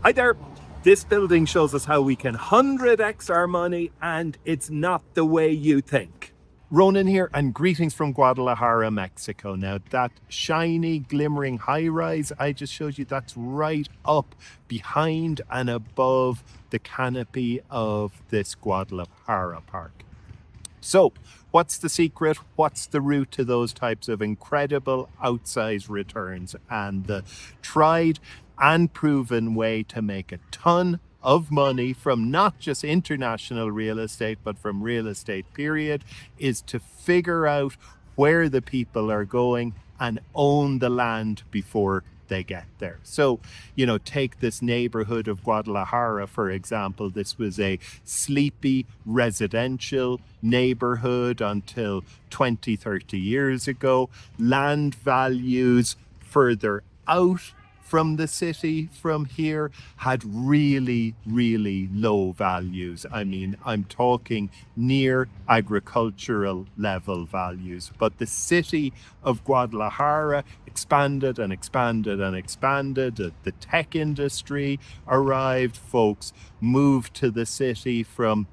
Hi there. This building shows us how we can 100x our money, and it's not the way you think. Ronan here, and greetings from Guadalajara, Mexico. Now, that shiny, glimmering high-rise I just showed you, that's right up behind and above the canopy of this Guadalajara park. So, what's the secret? What's the route to those types of incredible outsized returns and the tried and proven way to make a ton of money from not just international real estate, but from real estate period, is to figure out where the people are going and own the land before they get there. So, take this neighborhood of Guadalajara, for example. This was a sleepy residential neighborhood until 20, 30 years ago. Land values further out from the city from here had really, really low values. I mean, I'm talking near agricultural level values. But the city of Guadalajara expanded and expanded and expanded. The tech industry arrived. Folks moved to the city from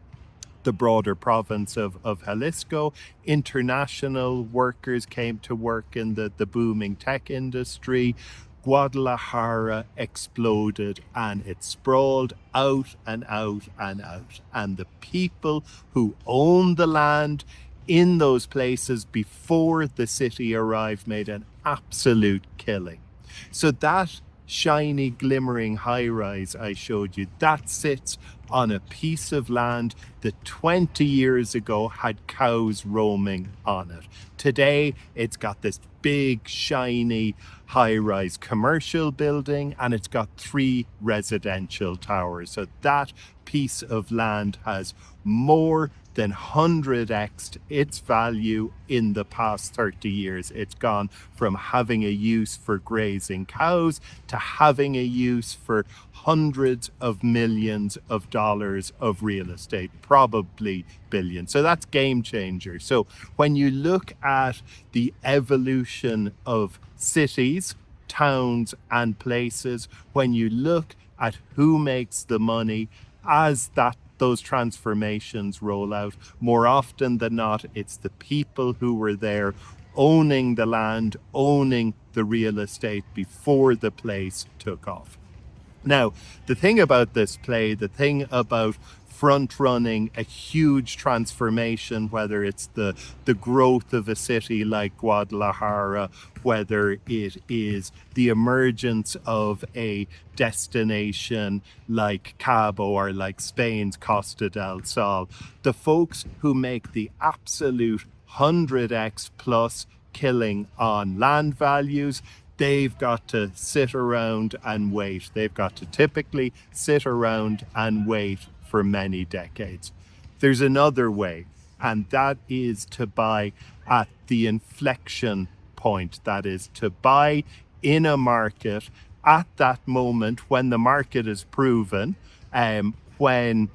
the broader province of Jalisco. International workers came to work in the booming tech industry. Guadalajara exploded and it sprawled out and out and out. And the people who owned the land in those places before the city arrived made an absolute killing. So that shiny, glimmering high-rise I showed you, that sits on a piece of land that 20 years ago had cows roaming on it. Today, it's got this big, shiny, high-rise commercial building, and it's got 3 residential towers. So that piece of land has more than 100x'd its value in the past 30 years. It's gone from having a use for grazing cows to having a use for hundreds of millions of dollars of real estate, probably billions. So that's game changer. So when you look at the evolution of cities, towns, and places, when you look at who makes the money as those transformations roll out, more often than not, it's the people who were there owning the land, owning the real estate before the place took off. Now, the thing about this play, the thing about front-running a huge transformation, whether it's the growth of a city like Guadalajara, whether it is the emergence of a destination like Cabo or like Spain's Costa del Sol, the folks who make the absolute 100x plus killing on land values, they've got to sit around and wait. They've got to typically sit around and wait for many decades. There's another way, and that is to buy at the inflection point. That is to buy in a market at that moment when the market is proven, when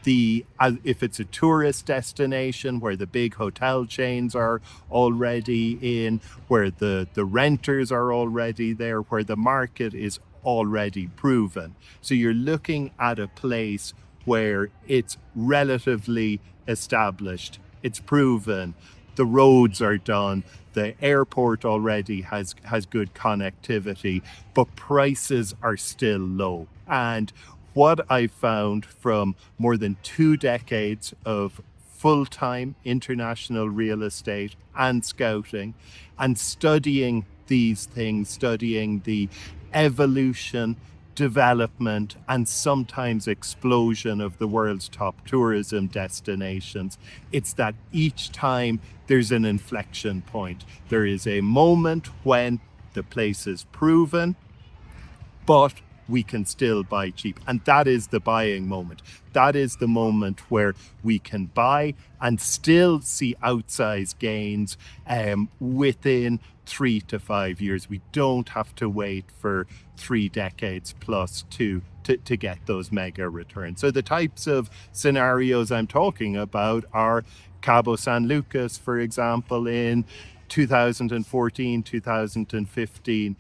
if it's a tourist destination where the big hotel chains are already in, where the renters are already there, where the market is already proven. So you're looking at a place where it's relatively established, it's proven, the roads are done, the airport already has good connectivity, but prices are still low. And what I found from more than 2 decades of full-time international real estate and scouting and studying these things, studying the evolution, development, and sometimes explosion of the world's top tourism destinations, it's that each time there's an inflection point. There is a moment when the place is proven, but we can still buy cheap. And that is the buying moment. That is the moment where we can buy and still see outsized gains within 3 to 5 years. We don't have to wait for 3 decades plus to get those mega returns. So the types of scenarios I'm talking about are Cabo San Lucas, for example, in 2014, 2015,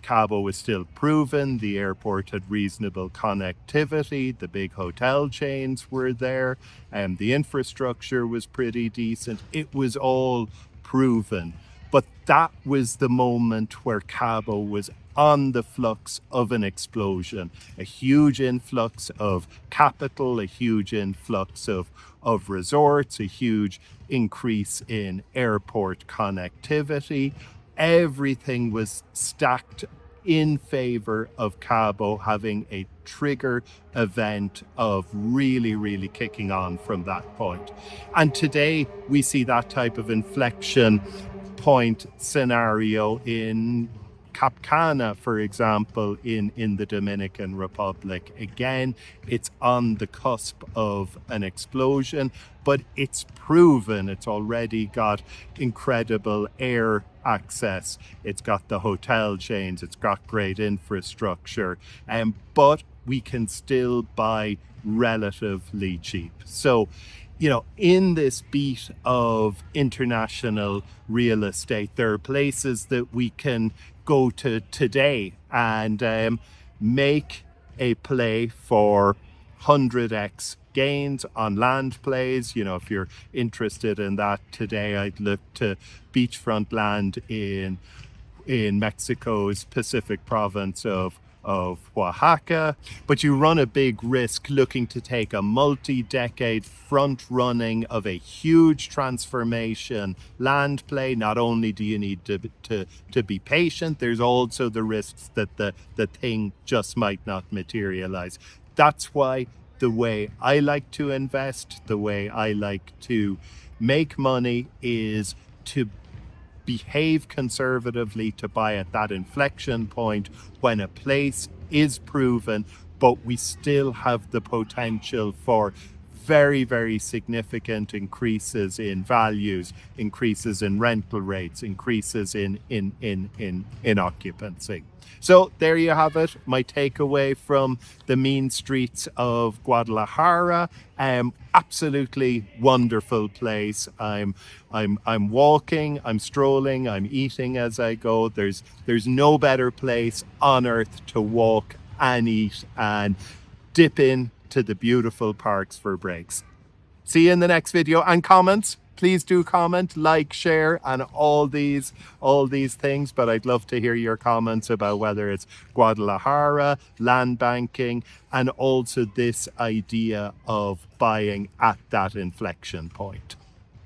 Cabo was still proven. The airport had reasonable connectivity. The big hotel chains were there, and the infrastructure was pretty decent. It was all proven. But that was the moment where Cabo was on the flux of an explosion, a huge influx of capital, a huge influx of resorts, a huge increase in airport connectivity. Everything was stacked in favor of Cabo having a trigger event of really, really kicking on from that point. And today we see that type of inflection point scenario in Cap Cana, for example, in the Dominican Republic. Again, it's on the cusp of an explosion, but it's proven. It's already got incredible air access. It's got the hotel chains. It's got great infrastructure. But we can still buy relatively cheap. So, in this beat of international real estate, there are places that we can go to today and make a play for 100x gains on land plays. If you're interested in that today, I'd look to beachfront land in Mexico's Pacific province of Oaxaca, but you run a big risk looking to take a multi-decade front running of a huge transformation land play. Not only do you need to be patient, there's also the risks that the thing just might not materialize. That's why the way I like to invest, the way I like to make money is to behave conservatively, to buy at that inflection point when a place is proven, but we still have the potential for very, very significant increases in values, increases in rental rates, increases in occupancy. So there you have it, my takeaway from the mean streets of Guadalajara. Absolutely wonderful place. I'm walking, I'm strolling, I'm eating as I go. There's no better place on earth to walk and eat and dip into the beautiful parks for breaks. See you in the next video, and comments. Please do comment, like, share, and all these things. But I'd love to hear your comments about whether it's Guadalajara, land banking, and also this idea of buying at that inflection point.